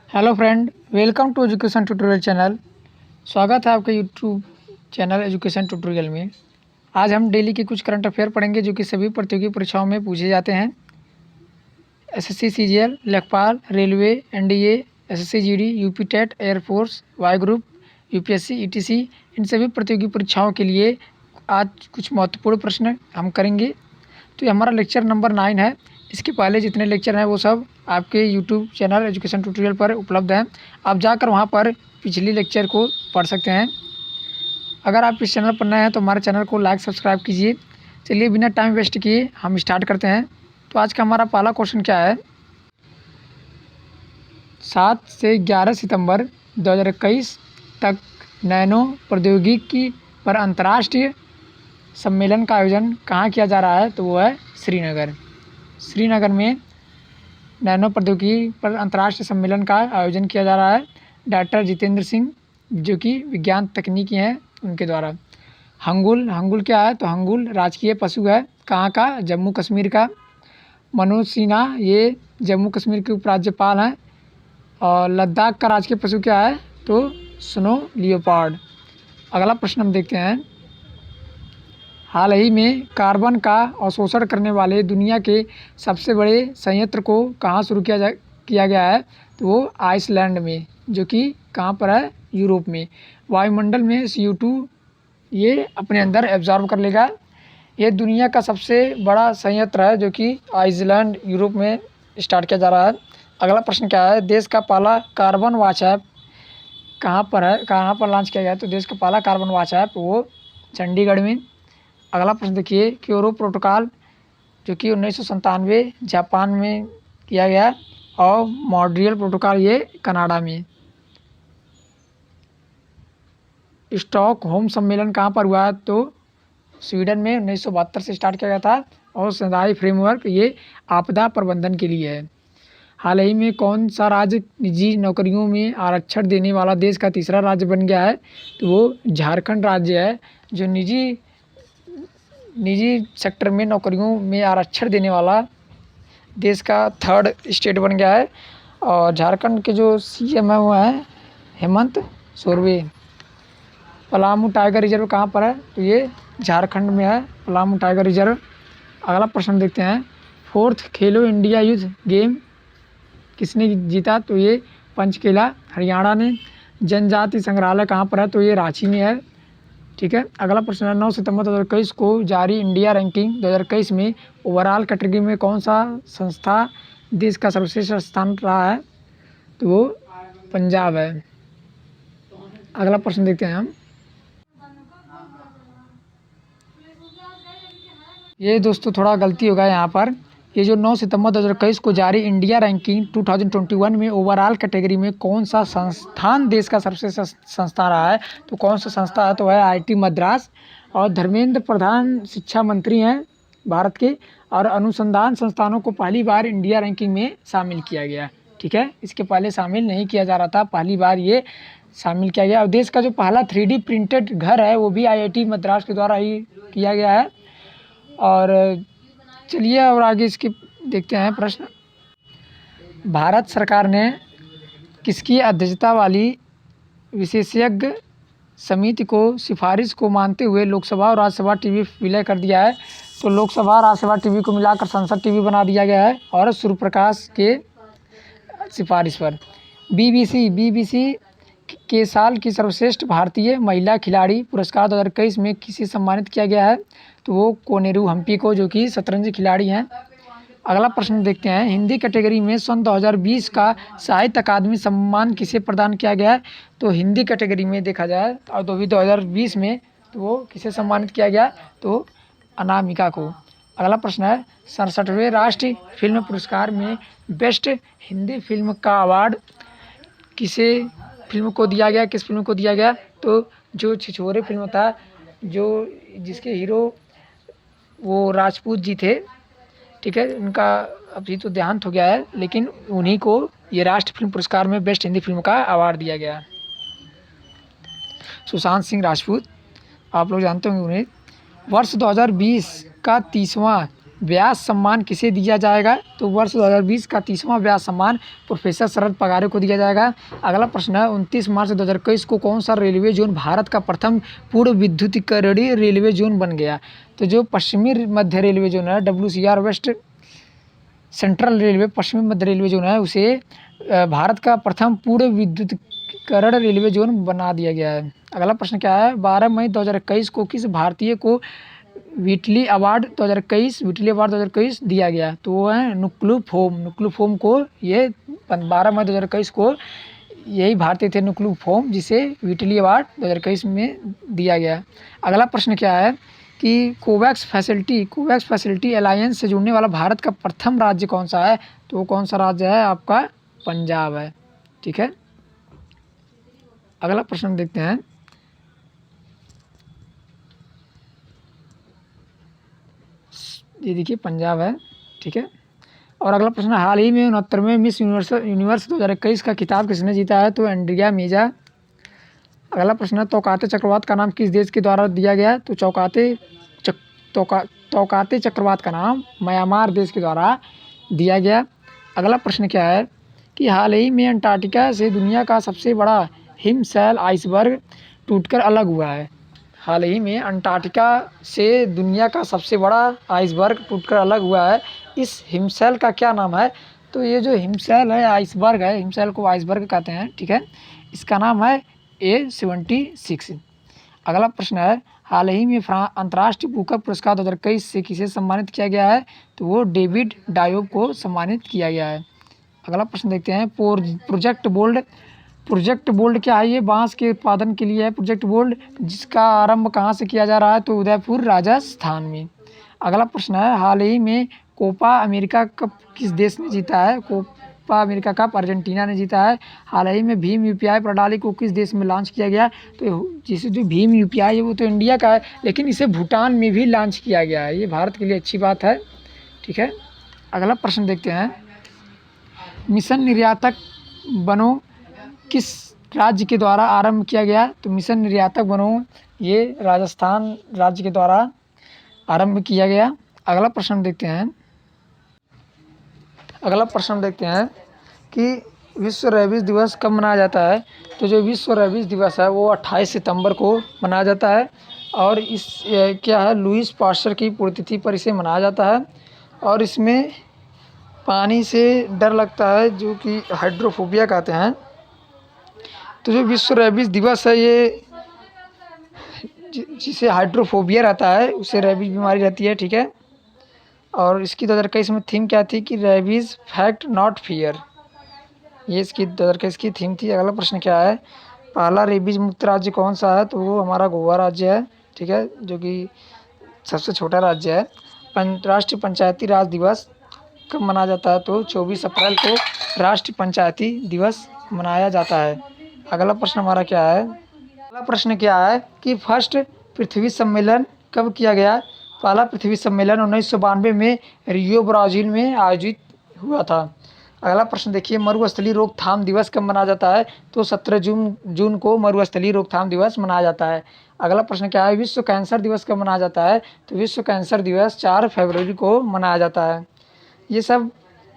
Hello friend, welcome to education tutorial channel. स्वागत है आपके यूट्यूब चैनल एजुकेशन ट्यूटोरियल में। आज हम डेली के कुछ करंट अफेयर पढ़ेंगे जो कि सभी प्रतियोगी परीक्षाओं में पूछे जाते हैं। एसएससी सीजीएल, लेखपाल, railway, NDA, SSC GD, UP TET, air force, वायु ग्रुप, यूपीएससी, ईटीसी, इन सभी प्रतियोगी परीक्षाओं के लिए आज कुछ महत्वपूर्ण प्रश्न हम करेंगे। तो ये हमारा लेक्चर नंबर 9 है। इसके पहले जितने लेक्चर हैं वो सब आपके यूट्यूब चैनल एजुकेशन ट्यूटोरियल पर उपलब्ध हैं। आप जाकर वहाँ पर पिछली लेक्चर को पढ़ सकते हैं। अगर आप इस चैनल पर नए हैं तो हमारे चैनल को लाइक सब्सक्राइब कीजिए। चलिए बिना टाइम वेस्ट किए हम स्टार्ट करते हैं। तो आज का हमारा पहला क्वेश्चन क्या है? 7 से 11 सितंबर 2021 तक नैनो प्रौद्योगिकी पर अंतर्राष्ट्रीय सम्मेलन का आयोजन कहाँ किया जा रहा है? तो वो है श्रीनगर। श्रीनगर में नैनो प्रौद्योगिकी पर अंतर्राष्ट्रीय सम्मेलन का आयोजन किया जा रहा है। डॉक्टर जितेंद्र सिंह जो कि विज्ञान तकनीकी हैं उनके द्वारा। हंगुल क्या है? तो हंगुल राजकीय पशु है। कहाँ का? जम्मू कश्मीर का। मनोज सिन्हा ये जम्मू कश्मीर के उपराज्यपाल हैं। और लद्दाख का राजकीय पशु क्या है? तो स्नो लियोपार्ड। अगला प्रश्न हम देखते हैं। हाल ही में कार्बन का अवशोषण करने वाले दुनिया के सबसे बड़े संयंत्र को कहाँ शुरू किया गया है? तो वो आइसलैंड में, जो कि कहाँ पर है? यूरोप में। वायुमंडल में CO2 ये अपने अंदर एब्जॉर्ब कर लेगा। ये दुनिया का सबसे बड़ा संयंत्र है जो कि आइसलैंड यूरोप में स्टार्ट किया जा रहा है। अगला प्रश्न क्या है? देश का पहला कार्बन वॉच ऐप कहाँ पर है? कहाँ पर लॉन्च किया गया है? तो देश का पहला कार्बन वॉच ऐप वो चंडीगढ़ में। अगला प्रश्न देखिए। क्योटो प्रोटोकॉल जो कि 1997 जापान में किया गया और मॉन्ट्रियल प्रोटोकॉल ये कनाडा में। स्टॉकहोम सम्मेलन कहाँ पर हुआ? तो स्वीडन में 1972 से स्टार्ट किया गया था। और शंघाई फ्रेमवर्क ये आपदा प्रबंधन के लिए है। हाल ही में कौन सा राज्य निजी नौकरियों में आरक्षण देने वाला देश का तीसरा राज्य बन गया है? तो वो झारखंड राज्य है जो निजी सेक्टर में नौकरियों में आरक्षण देने वाला देश का 3rd स्टेट बन गया है। और झारखंड के जो CM है वो हैं हेमंत सोरेन। पलामू टाइगर रिजर्व कहाँ पर है? तो ये झारखंड में है, पलामू टाइगर रिजर्व। अगला प्रश्न देखते हैं। 4th खेलो इंडिया यूथ गेम किसने जीता? तो ये पंचकेला हरियाणा ने। जनजाति संग्रहालय कहाँ पर है? तो ये रांची में है। ठीक है। अगला प्रश्न है। 9 सितंबर 2021 को जारी इंडिया रैंकिंग 2021 में ओवरऑल कैटेगरी में कौन सा संस्था देश का सर्वश्रेष्ठ स्थान रहा है? तो वो पंजाब है। अगला प्रश्न देखते हैं हम। ये दोस्तों थोड़ा गलती होगा यहाँ पर। ये जो 9 सितंबर 2021 को जारी इंडिया रैंकिंग 2021 में ओवरऑल कैटेगरी में कौन सा संस्थान देश का सबसे संस्था रहा है? तो कौन सा संस्था है? तो है IIT मद्रास। और धर्मेंद्र प्रधान शिक्षा मंत्री हैं भारत के। और अनुसंधान संस्थानों को पहली बार इंडिया रैंकिंग में शामिल किया गया। ठीक है, इसके पहले शामिल नहीं किया जा रहा था, पहली बार ये शामिल किया गया। और देश का जो पहला 3D प्रिंटेड घर है वो भी IIT मद्रास के द्वारा ही किया गया है। और चलिए और आगे इसके देखते हैं प्रश्न। भारत सरकार ने किसकी अध्यक्षता वाली विशेषज्ञ समिति को सिफारिश को मानते हुए लोकसभा और राज्यसभा टीवी विलय कर दिया है? तो लोकसभा राज्यसभा टीवी को मिलाकर संसद टीवी बना दिया गया है और सूर्यप्रकाश के सिफारिश पर। BBC के साल की सर्वश्रेष्ठ भारतीय महिला खिलाड़ी पुरस्कार 2021 में किसे सम्मानित किया गया है? तो वो कोनेरू हम्पी को, जो कि शतरंज खिलाड़ी हैं। अगला प्रश्न देखते हैं। हिंदी कैटेगरी में सन 2020 का साहित्य अकादमी सम्मान किसे प्रदान किया गया है? तो हिंदी कैटेगरी में देखा जाए और 2020 में तो वो किसे सम्मानित किया गया? तो अनामिका को। अगला प्रश्न है। 67वें राष्ट्रीय फिल्म पुरस्कार में बेस्ट हिंदी फिल्म का अवार्ड किसे फिल्म को दिया गया? किस फिल्म को दिया गया? तो जो छिछोरे फिल्म था, जो जिसके हीरो वो राजपूत जी थे। ठीक है, उनका अभी तो देहांत हो गया है, लेकिन उन्हीं को ये राष्ट्रीय फिल्म पुरस्कार में बेस्ट हिंदी फिल्म का अवार्ड दिया गया। सुशांत सिंह राजपूत, आप लोग जानते होंगे उन्हें। वर्ष 2020 का 30वां व्यास सम्मान किसे दिया जाएगा? तो वर्ष 2020 का 30वां व्यास सम्मान प्रोफेसर शरद पगारे को दिया जाएगा। अगला प्रश्न है 29 मार्च 2021 को कौन सा रेलवे जोन भारत का प्रथम पूर्ण विद्युतीकरणीय रेलवे जोन बन गया? तो जो पश्चिमी मध्य रेलवे जोन है WCR वेस्ट सेंट्रल रेलवे पश्चिमी मध्य रेलवे जोन है उसे भारत का प्रथम पूर्ण विद्युतीकरण रेलवे जोन बना दिया गया है। अगला प्रश्न क्या है? 12 मई 2021 को किस भारतीय को व्हिटली अवार्ड 2021 दिया गया? तो वो है नुक्लू फोम को ये 12 मई 2021 को यही भारतीय थे नुक्लू फोम जिसे व्हिटली अवार्ड 2021 में दिया गया। अगला प्रश्न क्या है कि कोवैक्स फैसिलिटी अलायंस से जुड़ने वाला भारत का प्रथम राज्य कौन सा है? तो वो कौन सा राज्य है? आपका पंजाब है। ठीक है, अगला प्रश्न देखते हैं। ये देखिए पंजाब है। ठीक है, और अगला प्रश्न, हाल ही में 69वें मिस यूनिवर्स 2021 का खिताब किसने जीता है? तो एंड्रिया मीजा। अगला प्रश्न है तौकाते चक्रवात का नाम किस देश के द्वारा दिया गया? तो तौकाते चक्रवात का नाम म्यांमार देश के द्वारा दिया गया। अगला प्रश्न क्या है कि हाल ही में अंटार्कटिका से दुनिया का सबसे बड़ा हिमशैल आइसबर्ग टूटकर अलग हुआ है। हाल ही में अंटार्कटिका से दुनिया का सबसे बड़ा आइसबर्ग टूटकर अलग हुआ है। इस हिमशैल का क्या नाम है? तो ये जो हिमशैल है आइसबर्ग है, हिमशैल को आइसबर्ग कहते हैं। ठीक है, इसका नाम है A76। अगला प्रश्न है हाल ही में अंतर्राष्ट्रीय बुकर पुरस्कार 2021 से किसे सम्मानित किया गया है? तो वो डेविड डायोब को सम्मानित किया गया है। अगला प्रश्न देखते हैं प्रोजेक्ट बोल्ड क्या है? ये बांस के उत्पादन के लिए है प्रोजेक्ट बोल्ड, जिसका आरंभ कहाँ से किया जा रहा है? तो उदयपुर राजस्थान में। अगला प्रश्न है हाल ही में कोपा अमेरिका कप किस देश ने जीता है? कोपा अमेरिका कप अर्जेंटीना ने जीता है। हाल ही में भीम UPI प्रणाली को किस देश में लॉन्च किया गया? तो जैसे जो भीम UPI है वो तो इंडिया का है, लेकिन इसे भूटान में भी लॉन्च किया गया है। ये भारत के लिए अच्छी बात है। ठीक है, अगला प्रश्न देखते हैं। मिशन निर्यातक बनो किस राज्य के द्वारा आरंभ किया गया? तो मिशन निर्यातक बनो ये राजस्थान राज्य के द्वारा आरंभ किया गया। अगला प्रश्न देखते हैं कि विश्व रेबीज दिवस कब मनाया जाता है? तो जो विश्व रेबीज दिवस है वो 28 सितंबर को मनाया जाता है और इस क्या है लुईस पास्चर की पुण्यतिथि पर इसे मनाया जाता है। और इसमें पानी से डर लगता है जो कि हाइड्रोफोबिया कहते हैं। तो जो विश्व रेबीज दिवस है ये जिसे हाइड्रोफोबिया रहता है उसे रेबीज बीमारी रहती है। ठीक है, और इसकी 2021 में थीम क्या थी कि रेबीज फैक्ट नॉट फियर, ये इसकी 2021 की थीम थी। अगला प्रश्न क्या है पहला रेबीज मुक्त राज्य कौन सा है? तो वो हमारा गोवा राज्य है। ठीक है, जो कि सबसे छोटा राज्य है। राष्ट्रीय पंचायती राज दिवस कब मनाया जाता है? तो 24 अप्रैल को राष्ट्रीय पंचायती दिवस मनाया जाता है। अगला प्रश्न हमारा क्या है? अगला प्रश्न क्या है कि फर्स्ट पृथ्वी सम्मेलन कब किया गया? पहला पृथ्वी सम्मेलन 1992 में रियो ब्राज़ील में आयोजित हुआ था। अगला प्रश्न देखिए मरुस्थलीय रोकथाम दिवस कब मनाया जाता है? तो 17 जून को मरुस्थलीय रोकथाम दिवस मनाया जाता है। अगला प्रश्न क्या है विश्व कैंसर दिवस कब मनाया जाता है? तो विश्व कैंसर दिवस 4 फरवरी को मनाया जाता है। ये सब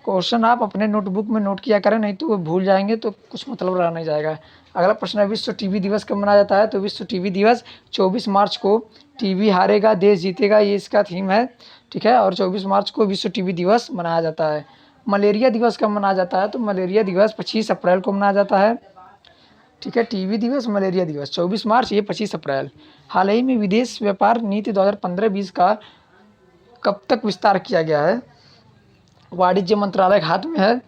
क्वेश्चन आप अपने नोटबुक में नोट किया करें, नहीं तो वो भूल जाएंगे तो कुछ मतलब रह नहीं जाएगा। अगला प्रश्न है विश्व टीबी दिवस कब मनाया जाता है? तो विश्व टीबी दिवस 24 मार्च को। टीबी हारेगा देश जीतेगा ये इसका थीम है। ठीक है, और 24 मार्च को विश्व टीबी दिवस मनाया जाता है। मलेरिया दिवस कब मनाया जाता है? तो मलेरिया दिवस 25 अप्रैल को मनाया जाता है। ठीक है, टीबी दिवस मलेरिया दिवस 24 मार्च ये 25 अप्रैल। हाल ही में विदेश व्यापार नीति 2015-20 का कब तक विस्तार किया गया है? वाणिज्य मंत्रालय के हाथ में है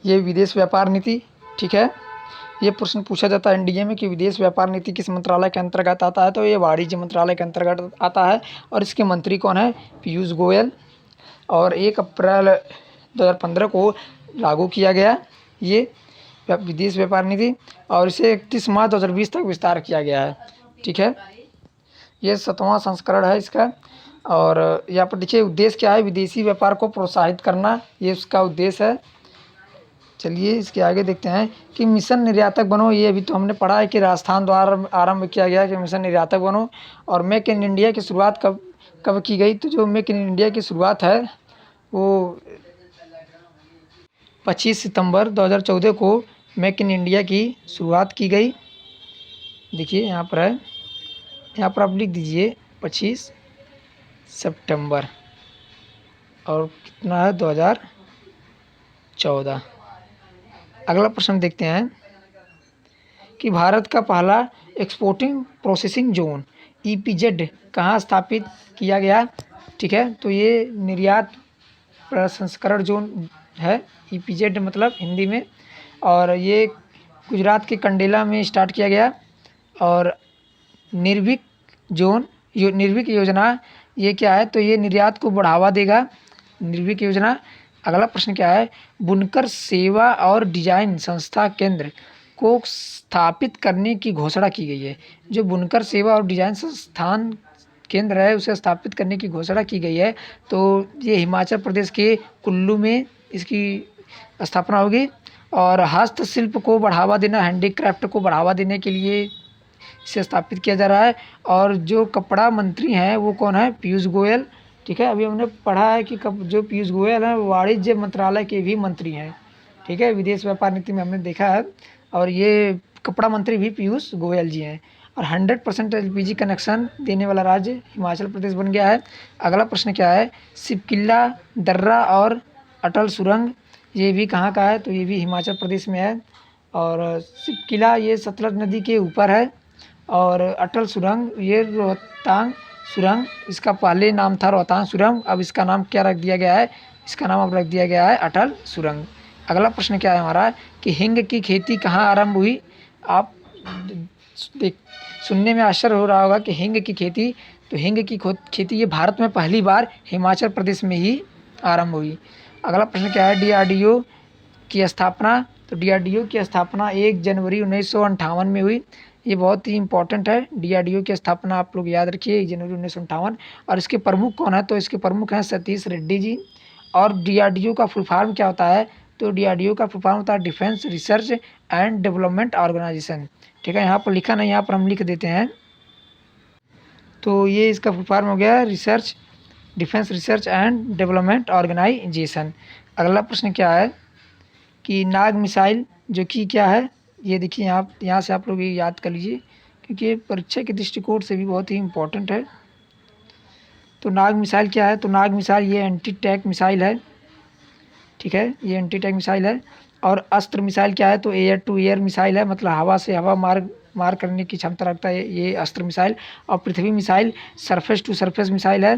ये विदेश व्यापार नीति। ठीक है, ये प्रश्न पूछा जाता है एनडीए में कि विदेश व्यापार नीति किस मंत्रालय के अंतर्गत आता है? तो ये वाणिज्य मंत्रालय के अंतर्गत आता है और इसके मंत्री कौन है? पीयूष गोयल। और 1 अप्रैल 2015 को लागू किया गया ये विदेश व्यापार नीति और इसे 31 मार्च 2020 तक विस्तार किया गया है। ठीक है, ये 7वां संस्करण है इसका। और यहाँ पर देखिए उद्देश्य क्या है? विदेशी व्यापार को प्रोत्साहित करना, ये उसका उद्देश्य है। चलिए इसके आगे देखते हैं कि मिशन निर्यातक बनो। ये अभी तो हमने पढ़ा है कि राजस्थान द्वारा आरंभ किया गया कि मिशन निर्यातक बनो। और मेक इन इंडिया की शुरुआत कब की गई? तो जो मेक इन इंडिया की शुरुआत है वो 25 सितंबर 2014 को मेक इन इंडिया की शुरुआत की गई। देखिए यहाँ पर है, यहाँ पर आप लिख दीजिए 25 सितंबर और कितना है 2014। अगला प्रश्न देखते हैं कि भारत का पहला एक्सपोर्टिंग प्रोसेसिंग जोन EPZ कहाँ स्थापित किया गया। ठीक है, तो ये निर्यात प्रसंस्करण जोन है, EPZ मतलब हिंदी में, और ये गुजरात के कंडेला में स्टार्ट किया गया। और निर्विक जोन निर्विक योजना ये क्या है, तो ये निर्यात को बढ़ावा देगा, निर्विक योजना। अगला प्रश्न क्या है, बुनकर सेवा और डिजाइन संस्था केंद्र को स्थापित करने की घोषणा की गई है। जो बुनकर सेवा और डिजाइन संस्थान केंद्र है उसे स्थापित करने की घोषणा की गई है, तो ये हिमाचल प्रदेश के कुल्लू में इसकी स्थापना होगी। और हस्तशिल्प को बढ़ावा देना, हैंडीक्राफ्ट को बढ़ावा देने के लिए इसे स्थापित किया जा रहा है। और जो कपड़ा मंत्री हैं वो कौन है, पीयूष गोयल। ठीक है, अभी हमने पढ़ा है कि जो पीयूष गोयल हैं वाणिज्य मंत्रालय के भी मंत्री हैं। ठीक है, विदेश व्यापार नीति में हमने देखा है। और ये कपड़ा मंत्री भी पीयूष गोयल जी हैं। और 100% LPG कनेक्शन देने वाला राज्य हिमाचल प्रदेश बन गया है। अगला प्रश्न क्या है, शिवकिला, दर्रा और अटल सुरंग ये भी कहाँ का है, तो ये भी हिमाचल प्रदेश में है। और शिवकिला ये सतलज नदी के ऊपर है। और अटल सुरंग ये रोहतांग सुरंग, इसका पहले नाम था रोहतांग सुरंग, अब इसका नाम क्या रख दिया गया है, इसका नाम अब रख दिया गया है अटल सुरंग। अगला प्रश्न क्या है हमारा कि हिंग की खेती कहाँ आरंभ हुई। आप देख सुनने में आश्चर्य हो रहा होगा कि हिंग की खेती, तो हिंग की खेती ये भारत में पहली बार हिमाचल प्रदेश में ही आरंभ हुई। अगला प्रश्न क्या है, DRDO की स्थापना, तो DRDO की स्थापना 1 जनवरी 1958 में हुई। ये बहुत ही इंपॉर्टेंट है, DRDO की स्थापना आप लोग याद रखिए 1 जनवरी 1958। और इसके प्रमुख कौन है, तो इसके प्रमुख हैं सतीश रेड्डी जी। और DRDO का फुल फॉर्म क्या होता है, तो DRDO का फुल फॉर्म होता है defence research and development organisation. ठीक है, यहाँ पर लिखा नहीं, यहाँ पर हम लिख देते हैं। तो ये इसका फुल फॉर्म हो गया defence research and development organisation. अगला प्रश्न क्या है कि नाग मिसाइल जो कि क्या है, ये देखिए यहाँ से आप लोग ये याद कर लीजिए क्योंकि ये परीक्षा के दृष्टिकोण से भी बहुत ही इम्पोर्टेंट है। तो नाग मिसाइल क्या है, तो नाग मिसाइल ये एंटी टैंक मिसाइल है। ठीक है, ये एंटी टैंक मिसाइल है। और अस्त्र मिसाइल क्या है, तो एयर टू एयर मिसाइल है, मतलब हवा से हवा मार करने की क्षमता रखता है ये अस्त्र मिसाइल। और Prithvi missile surface to surface missile है,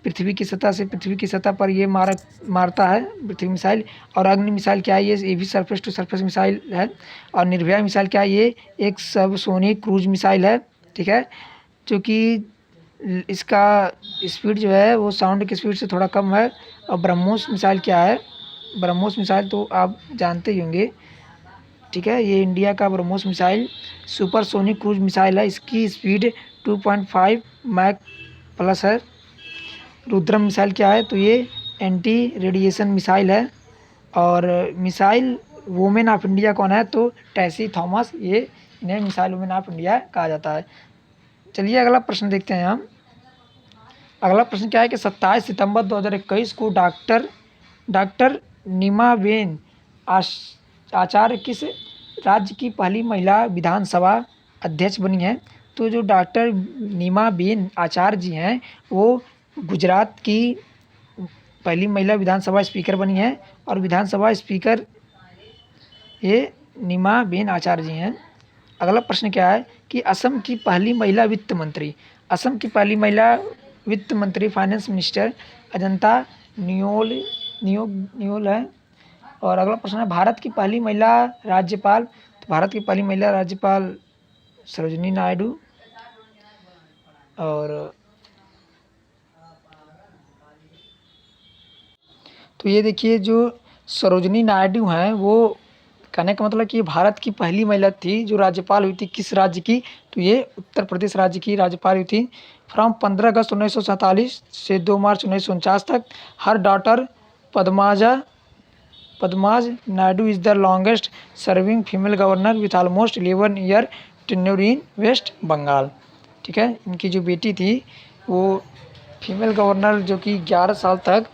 पृथ्वी की सतह से पृथ्वी की सतह पर ये मारता है पृथ्वी मिसाइल। और अग्नि मिसाइल क्या है, ये भी सरफेस टू सरफेस मिसाइल है। और निर्भया मिसाइल क्या है, ये एक सबसोनिक क्रूज मिसाइल है। ठीक है, जो कि इसका स्पीड जो है वो साउंड की स्पीड से थोड़ा कम है। और ब्रह्मोस मिसाइल क्या है, ब्रह्मोस मिसाइल तो आप जानते ही होंगे। ठीक है, ये इंडिया का BrahMos missile supersonic cruise missile है, इसकी स्पीड 2.5 मैक प्लस है। रुद्रम मिसाइल क्या है, तो ये एंटी रेडिएशन मिसाइल है। और मिसाइल वुमेन ऑफ इंडिया कौन है, तो टेसी थॉमस, ये इन्हें मिसाइल वुमेन ऑफ इंडिया कहा जाता है। चलिए अगला प्रश्न देखते हैं हम। अगला प्रश्न क्या है कि 27 सितंबर 2021 को डॉक्टर नीमाबेन आचार्य किस राज्य की पहली महिला विधानसभा अध्यक्ष बनी है। तो जो डॉक्टर नीमाबेन आचार्य जी हैं वो गुजरात की पहली महिला विधानसभा स्पीकर बनी है। और विधानसभा स्पीकर ये नीमाबेन आचार्य जी हैं। अगला प्रश्न क्या है कि असम की पहली महिला वित्त मंत्री, असम की पहली महिला वित्त मंत्री फाइनेंस मिनिस्टर अजंता न्योल है। और अगला प्रश्न है भारत की पहली महिला राज्यपाल, तो भारत की पहली महिला राज्यपाल सरोजिनी नायडू। और तो ये देखिए जो सरोजिनी नायडू हैं वो कहने का मतलब कि ये भारत की पहली महिला थी जो राज्यपाल हुई थी। किस राज्य की, तो ये उत्तर प्रदेश राज्य की राज्यपाल हुई थी। फ्रॉम 15 अगस्त 1947 से 2 मार्च 1949 तक। Her daughter Padmaja Naidu is the longest serving female governor with almost 11 year tenure in West Bengal. ठीक है, इनकी जो बेटी थी वो फीमेल गवर्नर जो कि 11 साल तक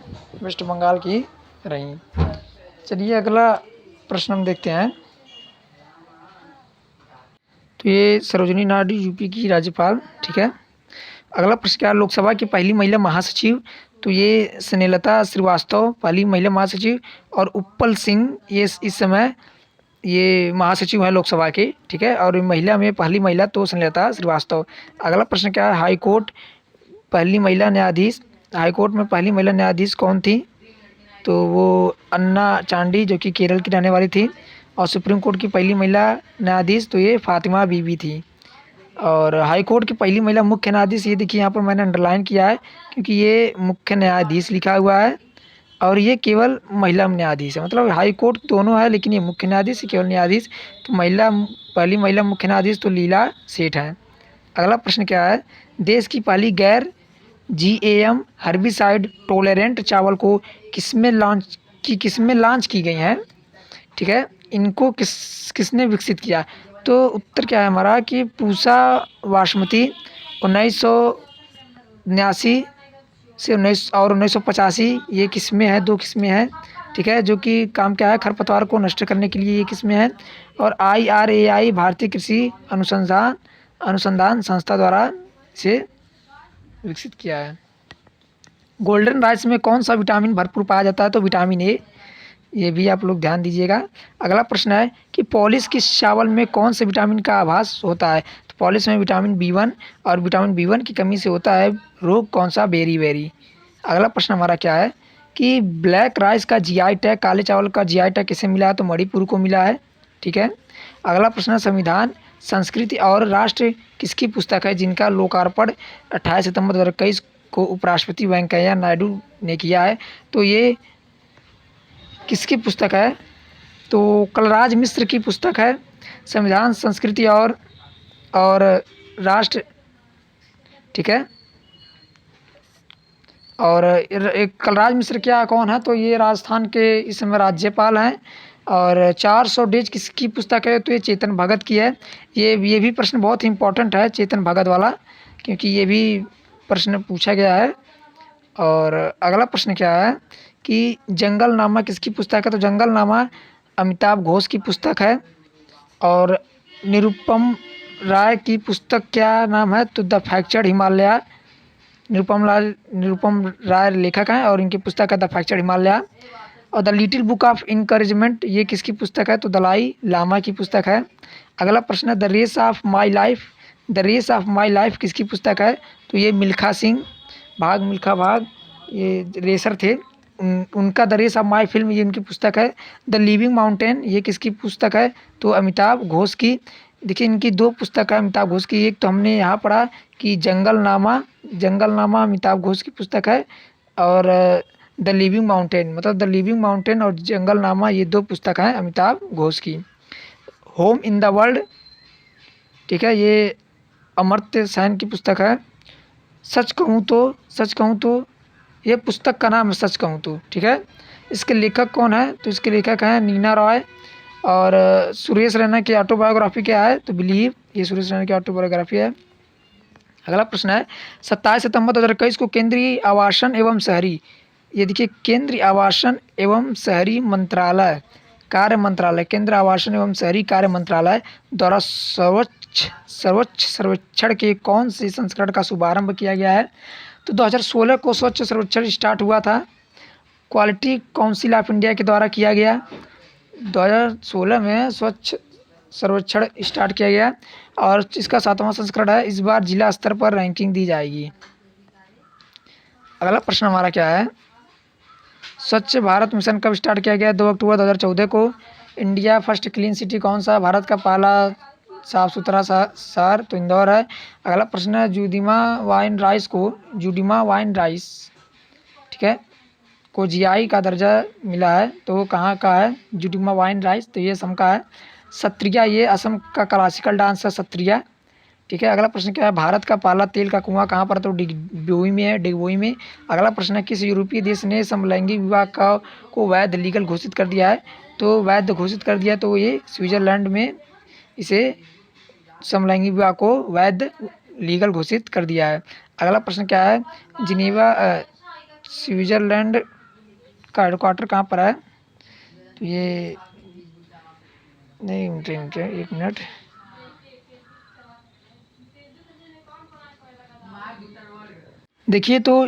वेस्ट बंगाल की रहीं। चलिए अगला प्रश्न हम देखते हैं। तो ये सरोजिनी नायडू यूपी की राज्यपाल, ठीक है। अगला प्रश्न क्या है, लोकसभा की पहली महिला महासचिव, तो ये स्नेहलता श्रीवास्तव पहली महिला महासचिव, और उपल सिंह ये इस समय ये महासचिव है लोकसभा के, ठीक है। और महिला में पहली महिला तो स्नेहलता श्रीवास्तव। अगला प्रश्न क्या है, हाई कोर्ट पहली महिला न्यायाधीश, हाई कोर्ट में पहली महिला न्यायाधीश कौन थी, तो वो अन्ना चांडी जो कि केरल की रहने वाली थी। और सुप्रीम कोर्ट की पहली महिला न्यायाधीश तो ये फातिमा बीबी थी। और हाई कोर्ट की पहली महिला मुख्य न्यायाधीश, ये देखिए यहाँ पर मैंने अंडरलाइन किया है क्योंकि ये मुख्य न्यायाधीश लिखा हुआ है और ये केवल महिला न्यायाधीश है, मतलब हाई कोर्ट दोनों है लेकिन ये मुख्य न्यायाधीश केवल न्यायाधीश। तो पहली महिला मुख्य न्यायाधीश तो लीला सेठ है। अगला प्रश्न क्या है, देश की पहली गैर GAM हर्बिसाइड टोलेरेंट चावल को किसमें लॉन्च की गई है, ठीक है। इनको किसने विकसित किया, तो उत्तर क्या है हमारा कि पूसा बासमती 1979 से 1985 ये किस्में हैं, 2 किस्में हैं, ठीक है। जो कि काम क्या है, खरपतवार को नष्ट करने के लिए ये किस्में हैं। और IRAI भारतीय कृषि अनुसंधान संस्था द्वारा इसे विकसित किया है। गोल्डन राइस में कौन सा विटामिन भरपूर पाया जाता है, तो विटामिन ए, ये भी आप लोग ध्यान दीजिएगा। अगला प्रश्न है कि पॉलिश की चावल में कौन से विटामिन का आभास होता है, तो पॉलिश में विटामिन B1 और विटामिन B1 की कमी से होता है रोग कौन सा, बेरी। अगला प्रश्न हमारा क्या है कि ब्लैक राइस का GI टैग, काले चावल का GI टैग किसे मिला है, तो मणिपुर को मिला है, ठीक है। अगला प्रश्न है संविधान, संस्कृति और राष्ट्र किसकी पुस्तक है जिनका लोकार्पण 28 सितंबर 2021 को उपराष्ट्रपति वेंकैया नायडू ने किया है, तो ये किसकी पुस्तक है, तो कलराज मिश्र की पुस्तक है, संविधान, संस्कृति और राष्ट्र, ठीक है। और एक कलराज मिश्र क्या कौन है, तो ये राजस्थान के इस समय राज्यपाल हैं। और 400 डेज किसकी पुस्तक है, तो ये चेतन भगत की है। ये भी प्रश्न बहुत ही इंपॉर्टेंट है चेतन भगत वाला, क्योंकि ये भी प्रश्न पूछा गया है। और अगला प्रश्न क्या है कि जंगलनामा किसकी पुस्तक है, तो जंगलनामा अमिताभ घोष की पुस्तक है। और निरुपम राय की पुस्तक क्या नाम है, तो द फ्रैक्चर्ड हिमालय, निरुपम राय लेखक हैं और इनकी पुस्तक है द फ्रैक्चर्ड हिमालय। और the little book of encouragement ये किसकी पुस्तक है, तो दलाई लामा की पुस्तक है। अगला प्रश्न है the race of my life किसकी पुस्तक है, तो ये मिल्खा सिंह मिल्खा भाग ये रेसर थे, उनका the race of my film ये उनकी पुस्तक है। द लिविंग माउंटेन ये किसकी पुस्तक है, तो अमिताभ घोष की। देखिए इनकी 2 पुस्तक है अमिताभ घोष की, एक तो हमने यहाँ पढ़ा कि जंगलनामा अमिताभ घोष की पुस्तक है, और द लिविंग माउंटेन मतलब द लिविंग माउंटेन और जंगलनामा ये 2 पुस्तक हैं अमिताभ घोष की। होम इन द वर्ल्ड, ठीक है, ये अमर्त्य सेन की पुस्तक है। सच कहूँ तो ये पुस्तक का नाम है सच कहूँ तो, ठीक है। इसके लेखक कौन है, तो इसके लेखक हैं नीना रॉय। और सुरेश रैना की ऑटोबायोग्राफी क्या है, तो बिलीव, ये सुरेश रैना की ऑटोबायोग्राफी है। अगला प्रश्न है 27 सितंबर 2021 को केंद्रीय आवासन एवं शहरी, ये देखिए केंद्रीय आवासन एवं शहरी मंत्रालय केंद्रीय आवासन एवं शहरी कार्य मंत्रालय द्वारा सर्वोच्च सर्वेक्षण के कौन से संस्करण का शुभारंभ किया गया है, तो 2016 को स्वच्छ सर्वेक्षण स्टार्ट हुआ था, क्वालिटी काउंसिल ऑफ इंडिया के द्वारा किया गया। 2016 में स्वच्छ सर्वेक्षण स्टार्ट किया गया और इसका 7वां संस्करण है। इस बार जिला स्तर पर रैंकिंग दी जाएगी। अगला प्रश्न हमारा क्या है, स्वच्छ भारत मिशन कब स्टार्ट किया गया, 2 अक्टूबर 2014 को। इंडिया फर्स्ट क्लीन सिटी कौन सा, भारत का पहला साफ सुथरा शहर, तो इंदौर है। अगला प्रश्न है जुडिमा वाइन राइस, ठीक है, को GI का दर्जा मिला है, तो वो कहाँ का है, जुडिमा वाइन राइस, तो ये असम का है। सत्रिया ये असम का क्लासिकल डांस है सत्रिया, ठीक है। अगला प्रश्न क्या है, भारत का पहला तेल का कुआं कहाँ पर, तो डिगबोई में। अगला प्रश्न है किस यूरोपीय देश ने समलैंगिक विवाह को वैध लीगल घोषित कर दिया है, तो वैध घोषित कर दिया तो ये स्विट्जरलैंड में इसे समलैंगिक विवाह को वैध लीगल घोषित कर दिया है। अगला प्रश्न क्या है, जिनेवा स्विट्ज़रलैंड का हेडक्वार्टर कहाँ पर है? तो ये नहीं, एक मिनट, देखिए तो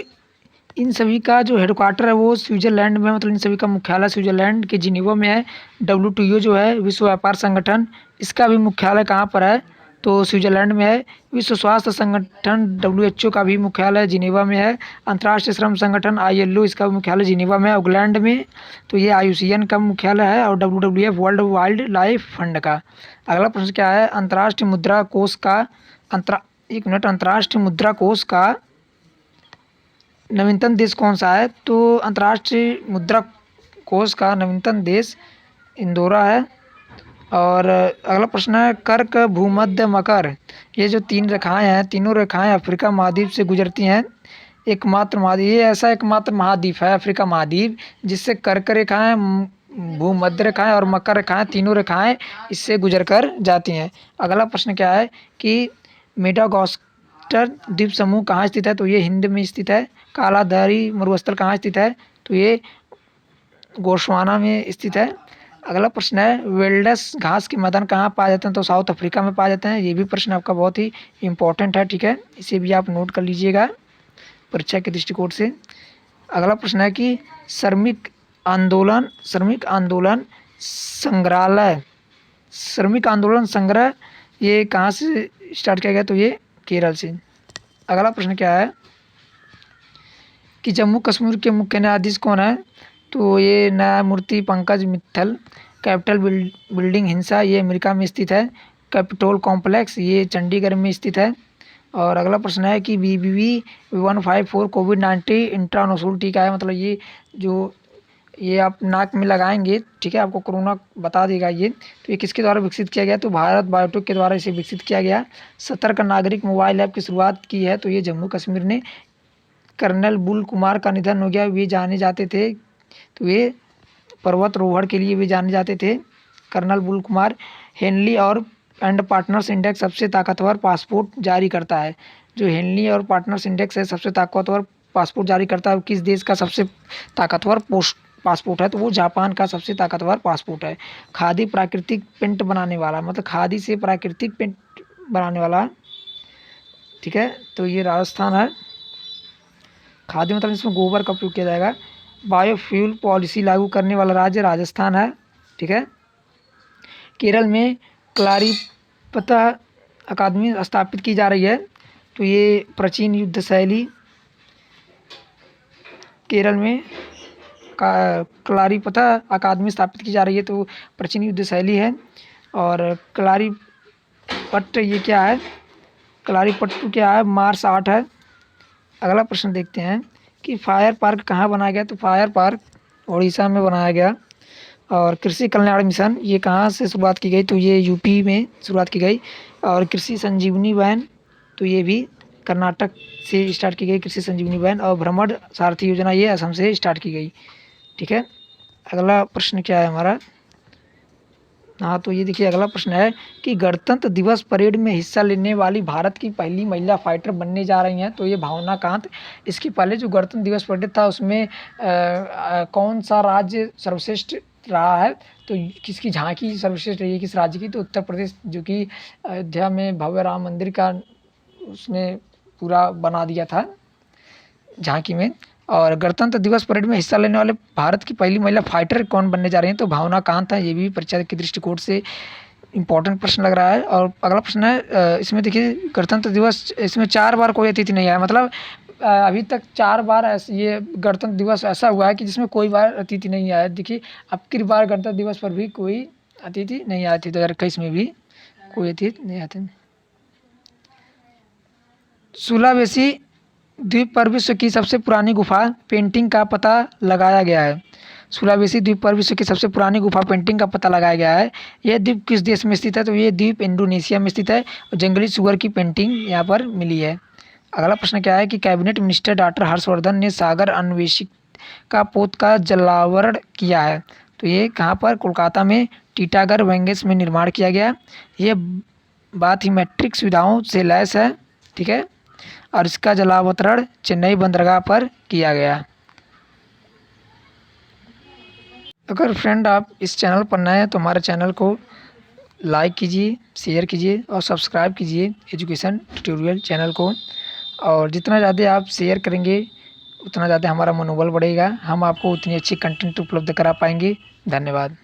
इन सभी का जो हेडक्वार्टर है वो स्विट्ज़रलैंड में, मतलब इन सभी का मुख्यालय स्विट्ज़रलैंड के जिनेवा में है। WTO जो है विश्व व्यापार संगठन, इसका भी मुख्यालय कहाँ पर है? तो स्विट्ज़रलैंड में है। विश्व स्वास्थ्य संगठन WHO का भी मुख्यालय जिनेवा में है। अंतर्राष्ट्रीय श्रम संगठन ILO, इसका भी मुख्यालय जिनेवा में है, ऑकलैंड में। तो ये IUCN का मुख्यालय है, और WWF world wild life fund का। अगला प्रश्न क्या है, अंतर्राष्ट्रीय मुद्रा कोष का अंतर्राष्ट्रीय मुद्रा कोष का नवीनतम देश कौन सा है? तो अंतर्राष्ट्रीय मुद्रा कोष का नवीनतम देश इंदोरा है। और अगला प्रश्न है, कर्क, भूमध्य, मकर, ये जो 3 रेखाएं हैं, तीनों रेखाएं अफ्रीका महाद्वीप से गुजरती हैं। एकमात्र महाद्वीप, ये ऐसा एकमात्र महाद्वीप है अफ्रीका महाद्वीप जिससे कर्क रेखाएं, भूमध्य रेखाएं और मकर रेखाएं, तीनों रेखाएं इससे गुजर कर जाती हैं। अगला प्रश्न क्या है कि मेडागास्कर द्वीप समूह कहाँ स्थित है? तो ये हिंद में स्थित है। कालाधारी मरुस्थल कहाँ स्थित है? तो ये गोस्वाना में स्थित है। अगला प्रश्न है, वेल्डस घास के मैदान कहाँ पाए जाते हैं? तो साउथ अफ्रीका में पाए जाते हैं। ये भी प्रश्न आपका बहुत ही इंपॉर्टेंट है, ठीक है, इसे भी आप नोट कर लीजिएगा परीक्षा के दृष्टिकोण से। अगला प्रश्न है कि श्रमिक आंदोलन संग्रह ये कहाँ से स्टार्ट किया गया? तो ये केरल से। अगला प्रश्न क्या है कि जम्मू कश्मीर के मुख्य न्यायाधीश कौन है? तो ये न्यायमूर्ति पंकज मित्तल। कैपिटल बिल्डिंग हिंसा, ये अमेरिका में स्थित है। कैपिटोल कॉम्प्लेक्स, ये चंडीगढ़ में स्थित है। और अगला प्रश्न है कि BBV 154 कोविड-19 इंट्रानोसोल टीका है, मतलब ये आप नाक में लगाएंगे, ठीक है, आपको कोरोना बता देगा ये। तो ये किसके द्वारा विकसित किया गया? तो भारत बायोटेक के द्वारा इसे विकसित किया गया। सतर्क नागरिक मोबाइल ऐप की शुरुआत की है, तो ये जम्मू कश्मीर ने। कर्नल बुल कुमार का निधन हो गया, वे जाने जाते थे, तो ये पर्वतारोहण के लिए भी जाने जाते थे, कर्नल बुल कुमार। हेनली और पार्टनर्स इंडेक्स सबसे ताकतवर पासपोर्ट जारी करता है। जो हेनली और पार्टनर्स इंडेक्स है सबसे ताकतवर पासपोर्ट जारी करता है। किस देश का सबसे ताकतवर पासपोर्ट है? तो वो जापान का सबसे ताकतवर पासपोर्ट है। खादी प्राकृतिक पेंट बनाने वाला, मतलब खादी से प्राकृतिक पेंट बनाने वाला, ठीक है, तो ये राजस्थान है। खादी मतलब इसमें गोबर का उपयोग किया जाएगा। बायोफ्यूल पॉलिसी लागू करने वाला राज्य राजस्थान है, ठीक है। केरल में क्लारीपता अकादमी स्थापित की जा रही है, तो ये प्राचीन युद्ध शैली, केरल में क्लारीपता अकादमी स्थापित की जा रही है, तो प्राचीन युद्ध शैली है। और क्लारीपट्ट ये क्या है? क्लारीपट्टू क्या है? मार्स आर्ट है। अगला प्रश्न देखते हैं कि फायर पार्क कहाँ बनाया गया? तो फायर पार्क उड़ीसा में बनाया गया। और कृषि कल्याण मिशन ये कहाँ से शुरुआत की गई? तो ये यूपी में शुरुआत की गई। और कृषि संजीवनी वैन, तो ये भी कर्नाटक से स्टार्ट की गई कृषि संजीवनी वैन। और भ्रमण सारथी योजना ये असम से स्टार्ट की गई, ठीक है। अगला प्रश्न क्या है हमारा? हाँ, तो ये देखिए अगला प्रश्न है कि गणतंत्र दिवस परेड में हिस्सा लेने वाली भारत की पहली महिला फाइटर बनने जा रही हैं, तो ये भावना कांत। इसके पहले जो गणतंत्र दिवस परेड था उसमें कौन सा राज्य सर्वश्रेष्ठ रहा है? तो किसकी झांकी सर्वश्रेष्ठ रही है, किस राज्य की? तो उत्तर प्रदेश, जो कि अयोध्या में भव्य राम मंदिर का उसने पूरा बना दिया था झांकी में। और गणतंत्र दिवस परेड में हिस्सा लेने वाले भारत की पहली महिला फाइटर कौन बनने जा रही हैं? तो भावना कांत है। ये भी परीक्षा के दृष्टिकोण से इंपॉर्टेंट प्रश्न लग रहा है। और अगला प्रश्न है इसमें देखिए गणतंत्र दिवस, इसमें 4 बार कोई अतिथि नहीं आया, मतलब अभी तक 4 बार ऐसे ये गणतंत्र दिवस ऐसा हुआ है कि जिसमें कोई बार अतिथि नहीं आया। देखिए अब की बार गणतंत्र दिवस पर भी कोई अतिथि नहीं आए थे, 2021 में भी कोई अतिथि नहीं आए थे। सुलावेसी द्वीप पर विश्व की सबसे पुरानी गुफा पेंटिंग का पता लगाया गया है। सुलावेसी द्वीप पर विश्व की सबसे पुरानी गुफा पेंटिंग का पता लगाया गया है। यह द्वीप किस देश में स्थित है? तो ये द्वीप इंडोनेशिया में स्थित है। और जंगली सुअर की पेंटिंग यहाँ पर मिली है। अगला प्रश्न क्या है कि कैबिनेट मिनिस्टर डॉक्टर हर्षवर्धन ने सागर अन्वेषिका पोत का जलावरण किया है, तो ये कहाँ पर? कोलकाता में टीटागढ़ वेंगेस में निर्माण किया गया। ये बायोमेट्रिक सुविधाओं से लैस है। ठीक है, और इसका जलावतरण चेन्नई बंदरगाह पर किया गया। अगर फ्रेंड आप इस चैनल पर नए हैं तो हमारे चैनल को लाइक कीजिए, शेयर कीजिए और सब्सक्राइब कीजिए एजुकेशन ट्यूटोरियल चैनल को। और जितना ज़्यादा आप शेयर करेंगे उतना ज़्यादा हमारा मनोबल बढ़ेगा, हम आपको उतनी अच्छी कंटेंट उपलब्ध करा पाएंगे। धन्यवाद।